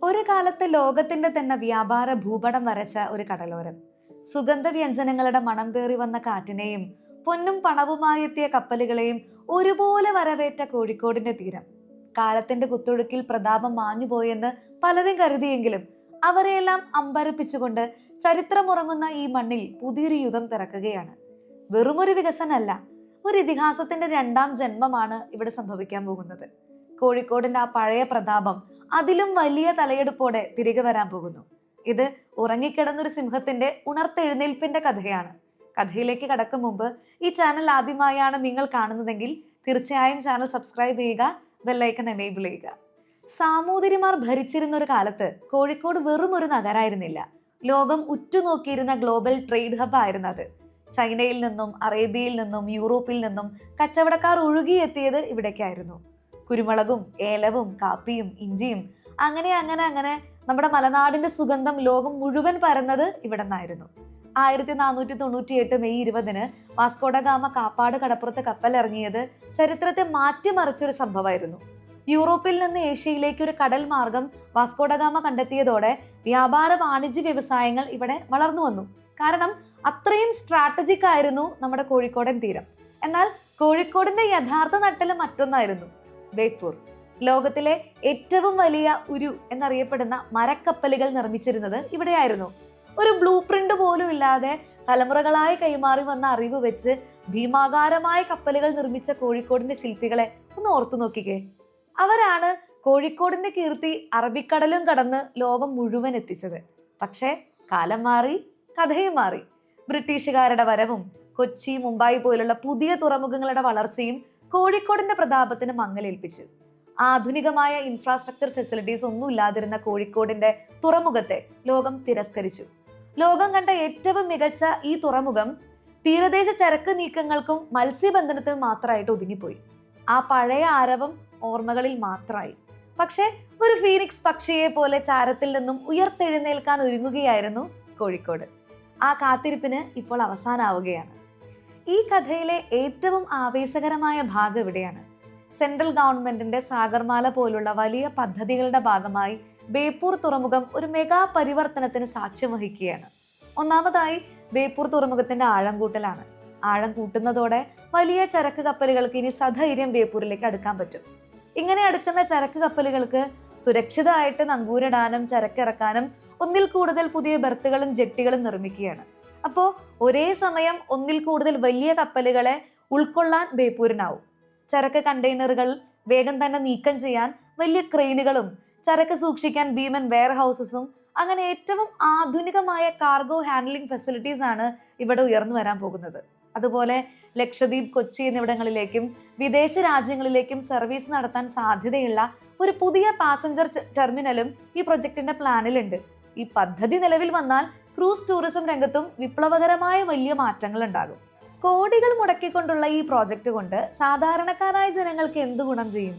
ഒരു കാലത്ത് ലോകത്തിന്റെ തന്നെ വ്യാപാര ഭൂപടം വരച്ച ഒരു കടലോരം. സുഗന്ധ വ്യഞ്ജനങ്ങളുടെ മണം പേറി വന്ന കാറ്റിനെയും പൊന്നും പണവുമായി എത്തിയ കപ്പലുകളെയും ഒരുപോലെ വരവേറ്റ കോഴിക്കോടിന്റെ തീരം. കാലത്തിന്റെ കുത്തൊഴുക്കിൽ പ്രതാപം മാഞ്ഞുപോയെന്ന് പലരും കരുതിയെങ്കിലും അവരെയെല്ലാം അമ്പരപ്പിച്ചുകൊണ്ട് ചരിത്രമുറങ്ങുന്ന ഈ മണ്ണിൽ പുതിയൊരു യുഗം പിറക്കുകയാണ്. വെറുമൊരു വികസനമല്ല, ഒരു ഇതിഹാസത്തിന്റെ രണ്ടാം ജന്മമാണ് ഇവിടെ സംഭവിക്കാൻ പോകുന്നത്. കോഴിക്കോടിന്റെ ആ പഴയ പ്രതാപം അതിലും വലിയ തലയെടുപ്പോടെ തിരികെ വരാൻ പോകുന്നു. ഇത് ഉറങ്ങിക്കിടന്നൊരു സിംഹത്തിന്റെ ഉണർത്തെഴുന്നേൽപ്പിന്റെ കഥയാണ്. കഥയിലേക്ക് കടക്കും മുമ്പ് ഈ ചാനൽ ആദ്യമായാണ് നിങ്ങൾ കാണുന്നതെങ്കിൽ തീർച്ചയായും ചാനൽ സബ്സ്ക്രൈബ് ചെയ്യുക, ബെല്ലൈക്കൺ എനേബിൾ ചെയ്യുക. സാമൂതിരിമാർ ഭരിച്ചിരുന്ന ഒരു കാലത്ത് കോഴിക്കോട് വെറും ഒരു നഗരായിരുന്നില്ല, ലോകം ഉറ്റുനോക്കിയിരുന്ന ഗ്ലോബൽ ട്രേഡ് ഹബ് ആയിരുന്നു അത്. ചൈനയിൽ നിന്നും അറേബ്യയിൽ നിന്നും യൂറോപ്പിൽ നിന്നും കച്ചവടക്കാർ ഒഴുകിയെത്തിയത് ഇവിടേക്കായിരുന്നു. കുരുമുളകും ഏലവും കാപ്പിയും ഇഞ്ചിയും അങ്ങനെ അങ്ങനെ അങ്ങനെ നമ്മുടെ മലനാടിന്റെ സുഗന്ധം ലോകം മുഴുവൻ പരന്നത് ഇവിടെ നിന്നായിരുന്നു. 1498 മെയ് 20 വാസ്കോഡഗാമ കാപ്പാട് കടപ്പുറത്ത് കപ്പലിറങ്ങിയത് ചരിത്രത്തെ മാറ്റിമറിച്ചൊരു സംഭവമായിരുന്നു. യൂറോപ്പിൽ നിന്ന് ഏഷ്യയിലേക്ക് ഒരു കടൽ മാർഗം വാസ്കോഡഗാമ കണ്ടെത്തിയതോടെ വ്യാപാര വാണിജ്യ വ്യവസായങ്ങൾ ഇവിടെ വളർന്നു വന്നു. കാരണം അത്രയും സ്ട്രാറ്റജിക് ആയിരുന്നു നമ്മുടെ കോഴിക്കോടൻ തീരം. എന്നാൽ കോഴിക്കോടിന്റെ യഥാർത്ഥ നട്ടല് മറ്റൊന്നായിരുന്നു, ബേപ്പൂർ. ലോകത്തിലെ ഏറ്റവും വലിയ ഉരു എന്നറിയപ്പെടുന്ന മരക്കപ്പലുകൾ നിർമ്മിച്ചിരുന്നത് ഇവിടെയായിരുന്നു. ഒരു ബ്ലൂ പ്രിന്റ് പോലും ഇല്ലാതെ തലമുറകളായി കൈമാറി വന്ന അറിവ് വെച്ച് ഭീമാകാരമായ കപ്പലുകൾ നിർമ്മിച്ച കോഴിക്കോടിന്റെ ശില്പികളെ ഒന്ന് ഓർത്തു നോക്കിക്കേ. അവരാണ് കോഴിക്കോടിന്റെ കീർത്തി അറബിക്കടലും കടന്ന് ലോകം മുഴുവൻ എത്തിച്ചത്. പക്ഷേ കാലം മാറി, കഥയും മാറി. ബ്രിട്ടീഷുകാരുടെ വരവും കൊച്ചി, മുംബൈ പോലുള്ള പുതിയ തുറമുഖങ്ങളുടെ വളർച്ചയും കോഴിക്കോടിന്റെ പ്രതാപത്തിന് മങ്ങലേൽപ്പിച്ചു. ആധുനികമായ ഇൻഫ്രാസ്ട്രക്ചർ ഫെസിലിറ്റീസ് ഒന്നും ഇല്ലാതിരുന്ന കോഴിക്കോടിന്റെ തുറമുഖത്തെ ലോകം തിരസ്കരിച്ചു. ലോകം കണ്ട ഏറ്റവും മികച്ച ഈ തുറമുഖം തീരദേശ ചരക്ക് നീക്കങ്ങൾക്കും മത്സ്യബന്ധനത്തിനും മാത്രമായിട്ട് ഒതുങ്ങിപ്പോയി. ആ പഴയ ആരവം ഓർമ്മകളിൽ മാത്രമായി. പക്ഷെ ഒരു ഫീനിക്സ് പക്ഷിയെ പോലെ ചാരത്തിൽ നിന്നും ഉയർത്തെഴുന്നേൽക്കാൻ ഒരുങ്ങുകയായിരുന്നു കോഴിക്കോട്. ആ കാത്തിരിപ്പിന് ഇപ്പോൾ അവസാനാവുകയാണ്. ഈ കഥയിലെ ഏറ്റവും ആവേശകരമായ ഭാഗം ഇവിടെയാണ്. സെൻട്രൽ ഗവൺമെന്റിന്റെ സാഗർമാല പോലുള്ള വലിയ പദ്ധതികളുടെ ഭാഗമായി ബേപ്പൂർ തുറമുഖം ഒരു മെഗാ പരിവർത്തനത്തിന് സാക്ഷ്യം വഹിക്കുകയാണ്. ഒന്നാമതായി ബേപ്പൂർ തുറമുഖത്തിന്റെ ആഴം കൂട്ടലാണ്. ആഴം കൂട്ടുന്നതോടെ വലിയ ചരക്ക് കപ്പലുകൾക്ക് ഇനി സധൈര്യം ബേപ്പൂരിലേക്ക് അടുക്കാൻ പറ്റും. ഇങ്ങനെ അടുക്കുന്ന ചരക്ക് കപ്പലുകൾക്ക് സുരക്ഷിതമായിട്ട് നങ്കൂരിടാനും ചരക്കിറക്കാനും ഒന്നിൽ കൂടുതൽ പുതിയ ബെർത്തുകളും ജെട്ടികളും നിർമ്മിക്കുകയാണ്. അപ്പോൾ ഒരേ സമയം ഒന്നിൽ കൂടുതൽ വലിയ കപ്പലുകളെ ഉൾക്കൊള്ളാൻ ബേപ്പൂരിനാവും. ചരക്ക് കണ്ടെയ്നറുകൾ വേഗം തന്നെ നീക്കം ചെയ്യാൻ വലിയ ക്രെയിനുകളും ചരക്ക് സൂക്ഷിക്കാൻ ഭീമൻ വെയർ ഹൗസസും അങ്ങനെ ഏറ്റവും ആധുനികമായ കാർഗോ ഹാൻഡ്ലിംഗ് ഫെസിലിറ്റീസ് ആണ് ഇവിടെ ഉയർന്നു വരാൻ പോകുന്നത്. അതുപോലെ ലക്ഷദ്വീപ്, കൊച്ചി എന്നിവിടങ്ങളിലേക്കും വിദേശ രാജ്യങ്ങളിലേക്കും സർവീസ് നടത്താൻ സാധ്യതയുള്ള ഒരു പുതിയ പാസഞ്ചർ ടെർമിനലും ഈ പ്രൊജക്ടിന്റെ പ്ലാനിലുണ്ട്. ഈ പദ്ധതി നിലവിൽ വന്നാൽ ക്രൂസ് ടൂറിസം രംഗത്തും വിപ്ലവകരമായ വലിയ മാറ്റങ്ങൾ ഉണ്ടാകും. കോടികൾ മുടക്കിക്കൊണ്ടുള്ള ഈ പ്രോജക്റ്റ് കൊണ്ട് സാധാരണക്കാരായ ജനങ്ങൾക്ക് എന്ത് ഗുണം ചെയ്യും?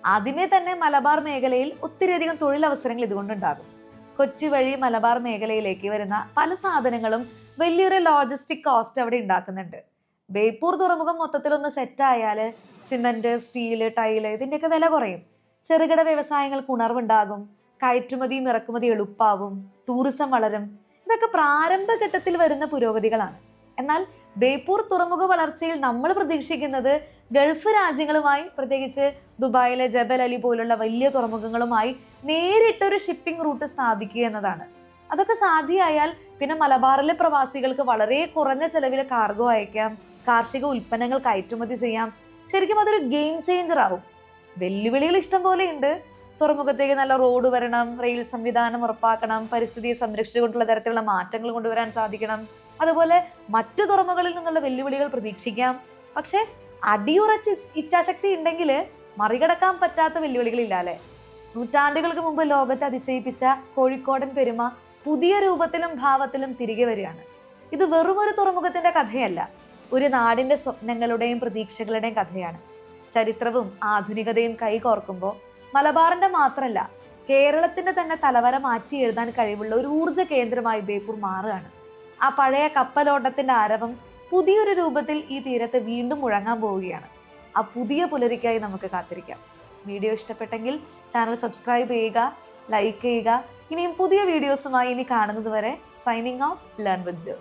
ആദ്യമേ തന്നെ മലബാർ മേഖലയിൽ ഒത്തിരിയധികം തൊഴിലവസരങ്ങൾ ഇതുകൊണ്ടുണ്ടാകും. കൊച്ചി വഴി മലബാർ മേഖലയിലേക്ക് വരുന്ന പല സാധനങ്ങളും വലിയൊരു ലോജിസ്റ്റിക് കോസ്റ്റ് അവിടെ ഉണ്ടാക്കുന്നുണ്ട്. ബേപ്പൂർ തുറമുഖം മൊത്തത്തിലൊന്ന് സെറ്റായാല് സിമന്റ്, സ്റ്റീല്, ടൈല് ഇതിന്റെയൊക്കെ വില കുറയും. ചെറുകിട വ്യവസായങ്ങൾക്ക് ഉണർവുണ്ടാകും. കയറ്റുമതിയും ഇറക്കുമതി എളുപ്പാവും. ടൂറിസം വളരും. ഇതൊക്കെ പ്രാരംഭഘട്ടത്തിൽ വരുന്ന പുരോഗതികളാണ്. എന്നാൽ ബേപ്പൂർ തുറമുഖ വളർച്ചയിൽ നമ്മൾ പ്രതീക്ഷിക്കുന്നത് ഗൾഫ് രാജ്യങ്ങളുമായി, പ്രത്യേകിച്ച് ദുബായിലെ ജബൽ അലി പോലുള്ള വലിയ തുറമുഖങ്ങളുമായി നേരിട്ടൊരു ഷിപ്പിംഗ് റൂട്ട് സ്ഥാപിക്കുക എന്നതാണ്. അതൊക്കെ സാധ്യമായാൽ പിന്നെ മലബാറിലെ പ്രവാസികൾക്ക് വളരെ കുറഞ്ഞ ചെലവിൽ കാർഗോ അയക്കാം, കാർഷിക ഉൽപ്പന്നങ്ങൾ കയറ്റുമതി ചെയ്യാം. ശരിക്കും അതൊരു ഗെയിം ചേഞ്ചർ ആവും. വെല്ലുവിളികൾ ഇഷ്ടം പോലെ ഉണ്ട്. തുറമുഖത്തേക്ക് നല്ല റോഡ് വരണം, റെയിൽ സംവിധാനം ഉറപ്പാക്കണം, പരിസ്ഥിതിയെ സംരക്ഷിച്ചുകൊണ്ടുള്ള തരത്തിലുള്ള മാറ്റങ്ങൾ കൊണ്ടുവരാൻ സാധിക്കണം. അതുപോലെ മറ്റു തുറമുഖങ്ങളിൽ നിന്നുള്ള വെല്ലുവിളികൾ പ്രതീക്ഷിക്കാം. പക്ഷെ അടിയുറച്ച് ഇച്ഛാശക്തി ഉണ്ടെങ്കിൽ മറികടക്കാൻ പറ്റാത്ത വെല്ലുവിളികളില്ല അല്ലെ? നൂറ്റാണ്ടുകൾക്ക് മുമ്പ് ലോകത്തെ അതിശയിപ്പിച്ച കോഴിക്കോടൻ പെരുമ പുതിയ രൂപത്തിലും ഭാവത്തിലും തിരികെ വരികയാണ്. ഇത് വെറും ഒരു തുറമുഖത്തിന്റെ കഥയല്ല, ഒരു നാടിന്റെ സ്വപ്നങ്ങളുടെയും പ്രതീക്ഷകളുടെയും കഥയാണ്. ചരിത്രവും ആധുനികതയും കൈകോർക്കുമ്പോൾ മലബാറിന്റെ മാത്രമല്ല, കേരളത്തിന്റെ തന്നെ തലവര മാറ്റി എഴുതാൻ കഴിവുള്ള ഒരു ഊർജ്ജ കേന്ദ്രമായി ബേപ്പൂർ മാറുകയാണ്. ആ പഴയ കപ്പലോട്ടത്തിന്റെ ആരവം പുതിയൊരു രൂപത്തിൽ ഈ തീരത്ത് വീണ്ടും മുഴങ്ങാൻ പോവുകയാണ്. ആ പുതിയ പുലരിക്കായി നമുക്ക് കാത്തിരിക്കാം. വീഡിയോ ഇഷ്ടപ്പെട്ടെങ്കിൽ ചാനൽ സബ്സ്ക്രൈബ് ചെയ്യുക, ലൈക്ക് ചെയ്യുക. ഇനിയും പുതിയ വീഡിയോസുമായി ഇനി കാണുന്നത് വരെ signing off learn with Joe.